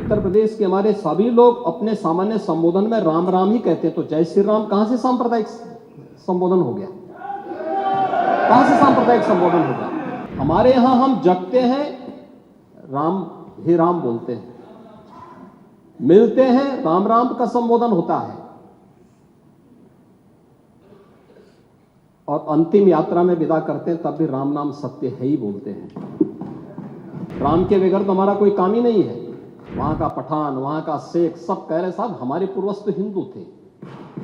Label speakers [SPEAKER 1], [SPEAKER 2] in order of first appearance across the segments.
[SPEAKER 1] उत्तर प्रदेश के हमारे सभी लोग अपने सामान्य संबोधन में राम राम ही कहते हैं, तो जय श्री राम कहां से सांप्रदायिक संबोधन हो गया? कहां से सांप्रदायिक संबोधन हो गया? हमारे यहां हम जगते हैं, राम ही राम बोलते हैं, मिलते हैं, राम राम का संबोधन होता है, और अंतिम यात्रा में विदा करते हैं तब भी राम नाम सत्य है ही बोलते हैं। राम के बगैर तो हमारा कोई काम ही नहीं है। वहां का पठान, वहां का शेख सब कह रहे साहब हमारे पूर्वज तो हिंदू थे,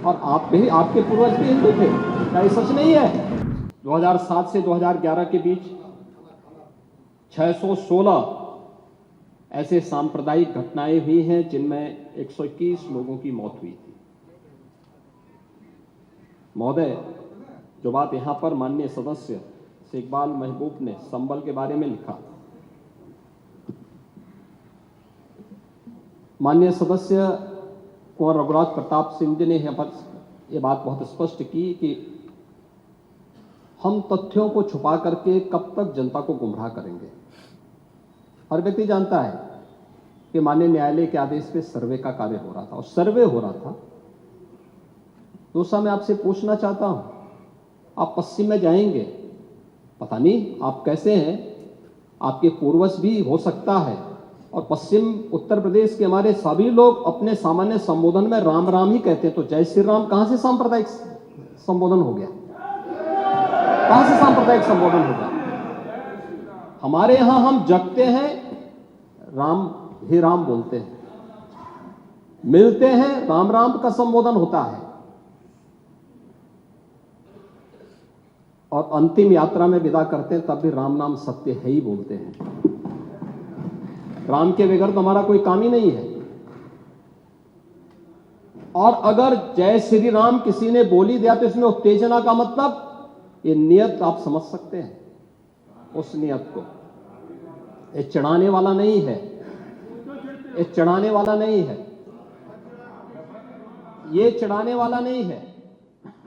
[SPEAKER 1] और आप भी, आपके पूर्वज भी हिंदू थे। क्या ये सच नहीं है? 2007 से 2011 के बीच 616 ऐसे सांप्रदायिक घटनाएं हुई हैं जिनमें 121 लोगों की मौत हुई थी। महोदय, जो बात यहां पर माननीय सदस्य शेख इकबाल महबूब ने संबल के बारे में लिखा, माननीय सदस्य कुंवर रघुराज प्रताप सिंह जी ने यहां पर यह बात बहुत स्पष्ट की कि हम तथ्यों को छुपा करके कब तक जनता को गुमराह करेंगे। हर व्यक्ति जानता है कि माननीय न्यायालय के आदेश पे सर्वे का कार्य हो रहा था, और सर्वे हो रहा था। दूसरा, मैं आपसे पूछना चाहता हूं, आप पश्चिम में जाएंगे, पता नहीं आप कैसे हैं, आपके पूर्वज भी हो सकता है, और पश्चिम उत्तर प्रदेश के हमारे सभी लोग अपने सामान्य संबोधन में राम राम ही कहते हैं, तो जय श्री राम कहां से सांप्रदायिक संबोधन हो गया? कहां से सांप्रदायिक संबोधन हो गया? हमारे यहां हम जगते हैं, राम ही राम बोलते हैं, मिलते हैं, राम राम का संबोधन होता है, और अंतिम यात्रा में विदा करते हैं तब भी राम नाम सत्य है ही बोलते हैं। राम के बगैर तो हमारा कोई काम ही नहीं है। और अगर जय श्री राम किसी ने बोली दिया तो इसमें उत्तेजना का मतलब, ये नियत आप समझ सकते हैं उस नियत को। ये चढ़ाने वाला नहीं है, ये चढ़ाने वाला नहीं है, ये चढ़ाने वाला नहीं है।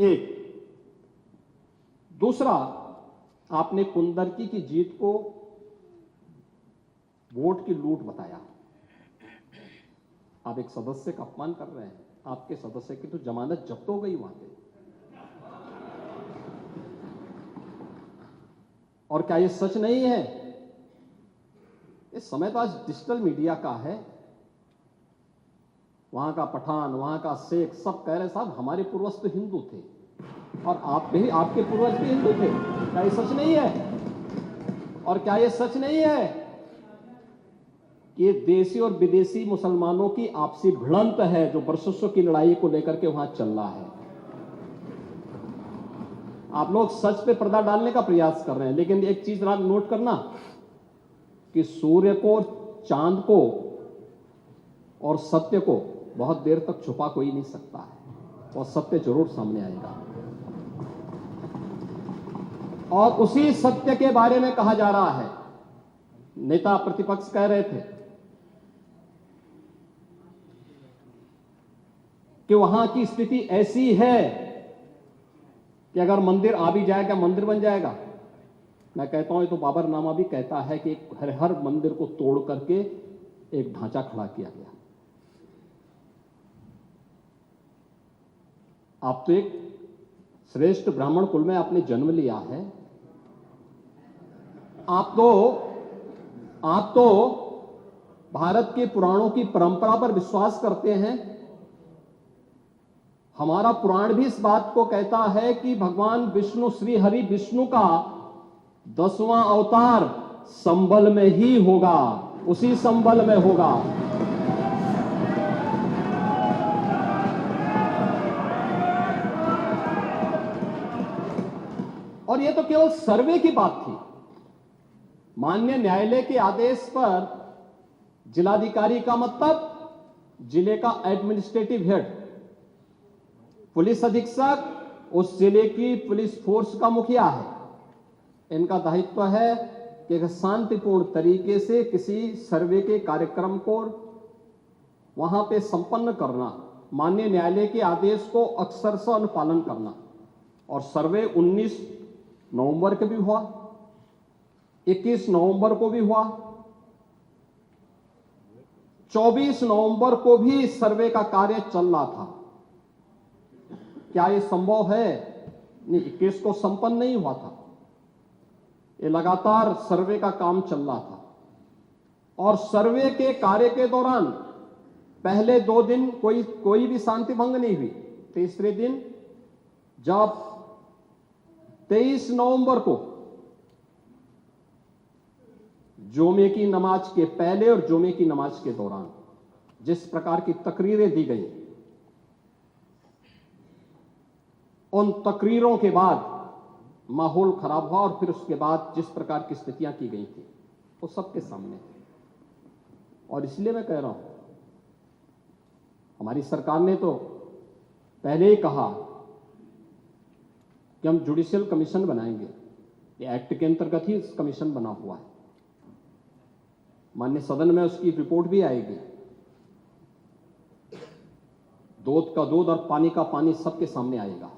[SPEAKER 1] एक दूसरा, आपने कुंदरकी की जीत को वोट की लूट बताया। आप एक सदस्य का अपमान कर रहे हैं। आपके सदस्य की तो जमानत जब्त हो गई वहां पे। और क्या ये सच नहीं है? इस समय तो आज डिजिटल मीडिया का है। वहां का पठान, वहां का शेख सब कह रहे साहब हमारे पूर्वज तो हिंदू थे, और आप भी, आपके पूर्वज भी हिंदू थे। क्या ये सच नहीं है? और क्या ये सच नहीं है कि देशी और विदेशी मुसलमानों की आपसी भिड़ंत है जो वर्षों की लड़ाई को लेकर के वहां चल रहा है? आप लोग सच पे पर्दा डालने का प्रयास कर रहे हैं, लेकिन एक चीज नोट करना कि सूर्य को, चांद को और सत्य को बहुत देर तक छुपा कोई नहीं सकता है, और सत्य जरूर सामने आएगा। और उसी सत्य के बारे में कहा जा रहा है। नेता प्रतिपक्ष कह रहे थे कि वहां की स्थिति ऐसी है कि अगर मंदिर आ भी जाएगा, मंदिर बन जाएगा। मैं कहता हूं, ये तो बाबरनामा भी कहता है कि हर मंदिर को तोड़ करके एक ढांचा खड़ा किया गया। आप तो एक श्रेष्ठ ब्राह्मण कुल में आपने जन्म लिया है। आप तो भारत के पुराणों की परंपरा पर विश्वास करते हैं। हमारा पुराण भी इस बात को कहता है कि भगवान विष्णु, श्री हरि विष्णु का 10वां अवतार संबल में ही होगा, उसी संबल में होगा। और यह तो केवल सर्वे की बात थी। माननीय न्यायालय के आदेश पर जिलाधिकारी का मतलब जिले का एडमिनिस्ट्रेटिव हेड, पुलिस अधीक्षक उस जिले की पुलिस फोर्स का मुखिया है। इनका दायित्व है कि एक शांतिपूर्ण तरीके से किसी सर्वे के कार्यक्रम को वहां पे संपन्न करना, माननीय न्यायालय के आदेश को अक्षरशः अनुपालन करना। और सर्वे 19 नवंबर को भी हुआ, 21 नवंबर को भी हुआ, 24 नवंबर को भी सर्वे का कार्य चल रहा था। क्या यह संभव है? नहीं, 21 को संपन्न नहीं हुआ था। ये लगातार सर्वे का काम चल रहा था और सर्वे के कार्य के दौरान पहले 2 दिन कोई भी शांति भंग नहीं हुई। तीसरे दिन जब 23 नवंबर को जुमे की नमाज के पहले और जुमे की नमाज के दौरान जिस प्रकार की तकरीरें दी गई, उन तकरीरों के बाद माहौल खराब हुआ और फिर उसके बाद जिस प्रकार की स्थितियां की गई थी वो सबके सामने थी। और इसलिए मैं कह रहा हूं, हमारी सरकार ने तो पहले ही कहा कि हम जुडिशियल कमीशन बनाएंगे। ये एक्ट के अंतर्गत ही इस कमीशन बना हुआ है। माननीय सदन में उसकी रिपोर्ट भी आएगी। दूध का दूध और पानी का पानी सबके सामने आएगा।